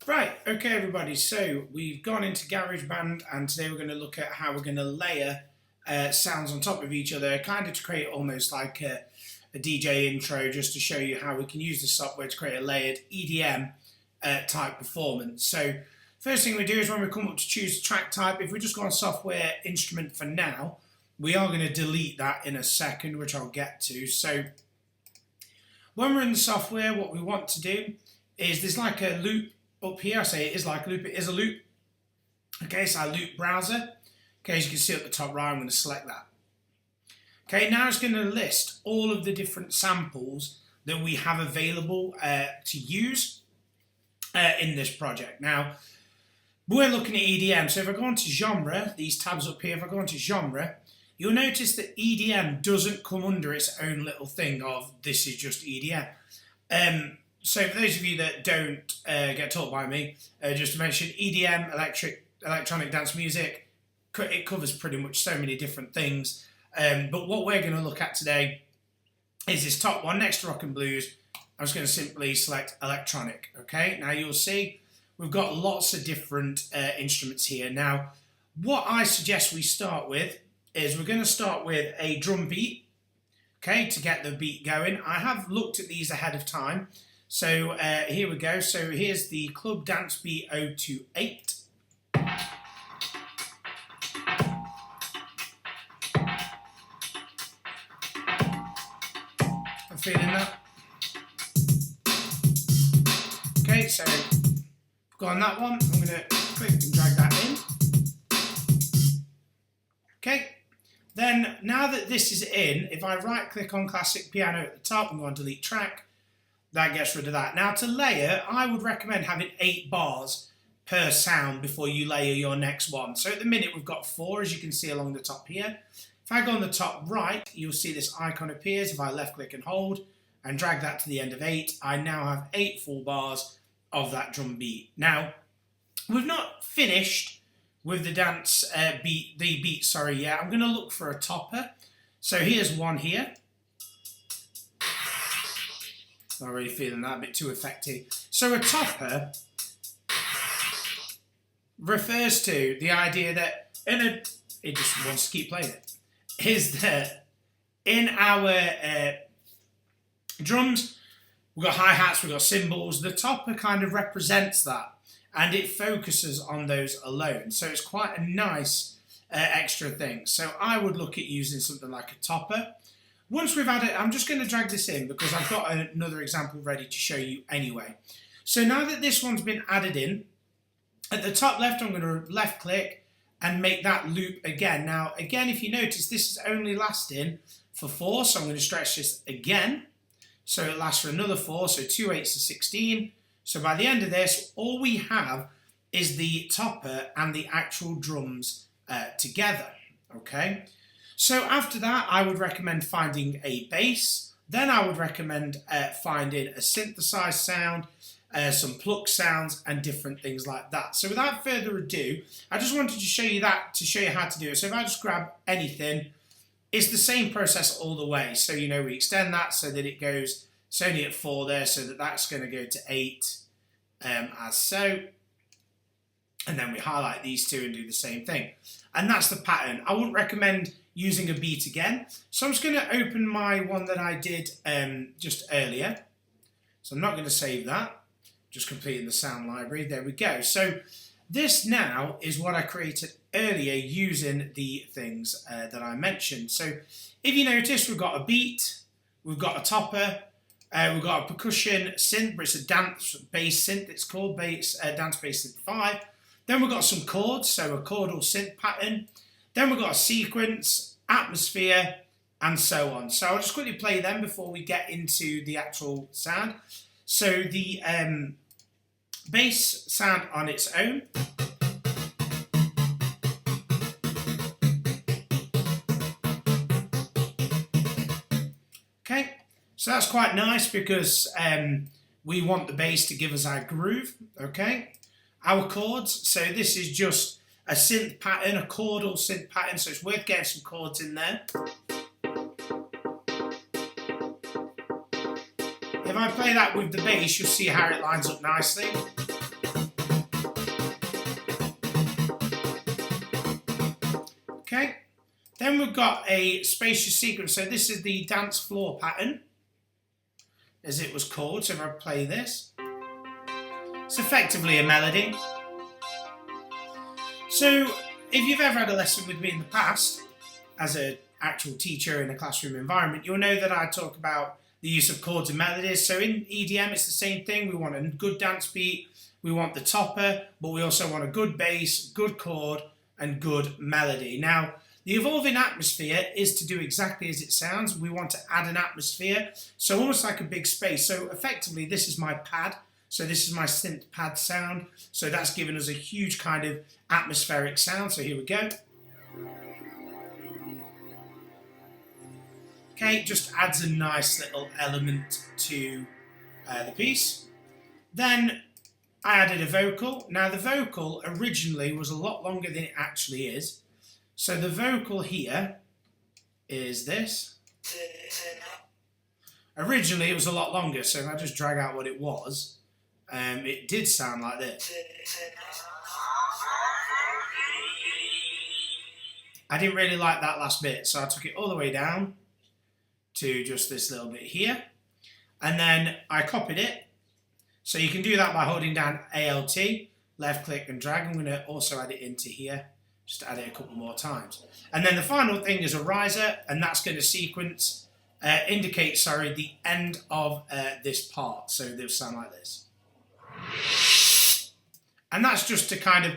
Right, okay everybody, so we've gone into Garageband and today we're going to look at how we're going to layer sounds on top of each other, kind of to create almost like a DJ intro, just to show you how we can use the software to create a layered EDM type performance. So first thing we do is when we come up to choose track type, if we just go on software instrument for now, we are going to delete that in a second, which I'll get to. So when we're in the software, what we want to do is there's like a loop up here. I say it is like a loop, it is a loop. Okay, so our loop browser. Okay, as you can see at the top right, I'm going to select that. Okay, now it's going to list all of the different samples that we have available to use in this project. Now, we're looking at EDM, so if I go onto genre, these tabs up here, if I go onto genre, you'll notice that EDM doesn't come under its own little thing of this is just EDM. So for those of you that don't get taught by me, just to mention, EDM, electronic dance music, it covers pretty much so many different things. But what we're going to look at today is this top one next to rock and blues. I'm just going to simply select electronic. Okay, now you'll see we've got lots of different instruments here. Now, what I suggest we start with is we're going to start with a drum beat, okay, to get the beat going. I have looked at these ahead of time. So here we go. So here's the Club Dance Beat 028. I'm feeling that. Okay, so go on that one. I'm going to click and drag that in. Okay. Then now that this is in, if I right click on classic piano at the top and go on delete track, that gets rid of that. Now to layer, I would recommend having 8 bars per sound before you layer your next one. So at the minute we've got 4, as you can see along the top here. If I go on the top right, you'll see this icon appears. If I left click and hold and drag that to the end of 8, I now have 8 full bars of that drum beat. Now, we've not finished with the dance beat, sorry, yet. I'm going to look for a topper. So here's one here. Not really feeling that, a bit too effective. So a topper refers to the idea that it just wants to keep playing it, is that in our drums, we've got hi-hats, we've got cymbals. The topper kind of represents that, and it focuses on those alone. So it's quite a nice extra thing. So I would look at using something like a topper. Once we've added, I'm just going to drag this in because I've got another example ready to show you anyway. So now that this one's been added in, at the top left, I'm going to left click and make that loop again. Now, again, if you notice, this is only lasting for 4, so I'm going to stretch this again. So it lasts for another 4, so 2 8s to 16. So by the end of this, all we have is the topper and the actual drums together, okay? So after that, I would recommend finding a bass. Then I would recommend finding a synthesized sound, some pluck sounds, and different things like that. So without further ado, I just wanted to show you that to show you how to do it. So if I just grab anything, it's the same process all the way. So, you know, we extend that so that it goes, it's only at 4 there, so that's going to go to 8 as so. And then we highlight these two and do the same thing. And that's the pattern. I wouldn't recommend using a beat again. So I'm just going to open my one that I did just earlier. So I'm not going to save that. Just completing the sound library. There we go. So this now is what I created earlier using the things that I mentioned. So if you notice, we've got a beat, we've got a topper, we've got a percussion synth, but it's a dance bass synth, it's called dance bass synth 5. Then we've got some chords, so a chordal synth pattern. Then we've got a sequence, atmosphere, and so on. So I'll just quickly play them before we get into the actual sound. So the bass sound on its own. Okay, so that's quite nice because we want the bass to give us our groove, okay? Our chords, so this is just a synth pattern, a chordal synth pattern, so it's worth getting some chords in there. If I play that with the bass, you'll see how it lines up nicely. Then we've got a spacious sequence. So this is the dance floor pattern, as it was called. So if I play this, it's effectively a melody. So if you've ever had a lesson with me in the past, as an actual teacher in a classroom environment, you'll know that I talk about the use of chords and melodies. So in EDM, it's the same thing. We want a good dance beat, we want the topper, but we also want a good bass, good chord, and good melody. Now, the evolving atmosphere is to do exactly as it sounds. We want to add an atmosphere, so almost like a big space. So effectively, this is my pad. So this is my synth pad sound. So that's given us a huge kind of atmospheric sound. So here we go. Okay, just adds a nice little element to the piece. Then I added a vocal. Now the vocal originally was a lot longer than it actually is. So the vocal here is this. Originally it was a lot longer, so if I just drag out what it was, it did sound like this. I didn't really like that last bit, so I took it all the way down to just this little bit here, and then I copied it. So you can do that by holding down ALT, left click and drag. I'm going to also add it into here, just add it a couple more times. And then the final thing is a riser, and that's going to indicate the end of this part. So they'll sound like this. And that's just to kind of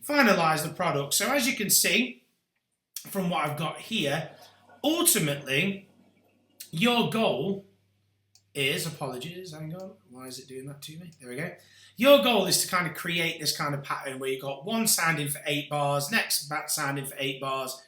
finalize the product. So as you can see from what I've got here, ultimately your goal is, apologies, hang on, why is it doing that to me? There we go. Your goal is to kind of create this kind of pattern where you've got one sounding for 8 bars, next back sounding for 8 bars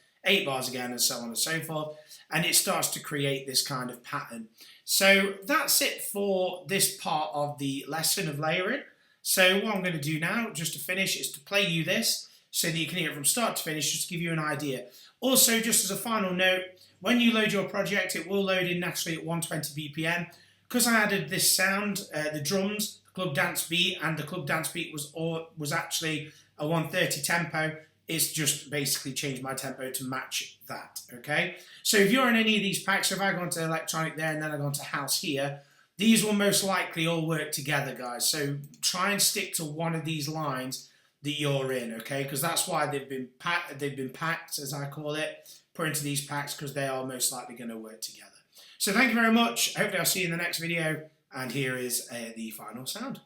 again, and so on and so forth. And it starts to create this kind of pattern. So that's it for this part of the lesson of layering. So what I'm going to do now, just to finish, is to play you this so that you can hear it from start to finish, just to give you an idea. Also, just as a final note, when you load your project, it will load in naturally at 120 BPM. Because I added this sound, the drums, the club dance beat, and the club dance beat was actually a 130 tempo, it's just basically changed my tempo to match that, okay? So if you're in any of these packs, so if I go into electronic there and then I go into house here, these will most likely all work together, guys. So try and stick to one of these lines that you're in, okay? Because that's why they've been packed, as I call it, put into these packs, because they are most likely going to work together. So thank you very much. Hopefully I'll see you in the next video. And here is the final sound.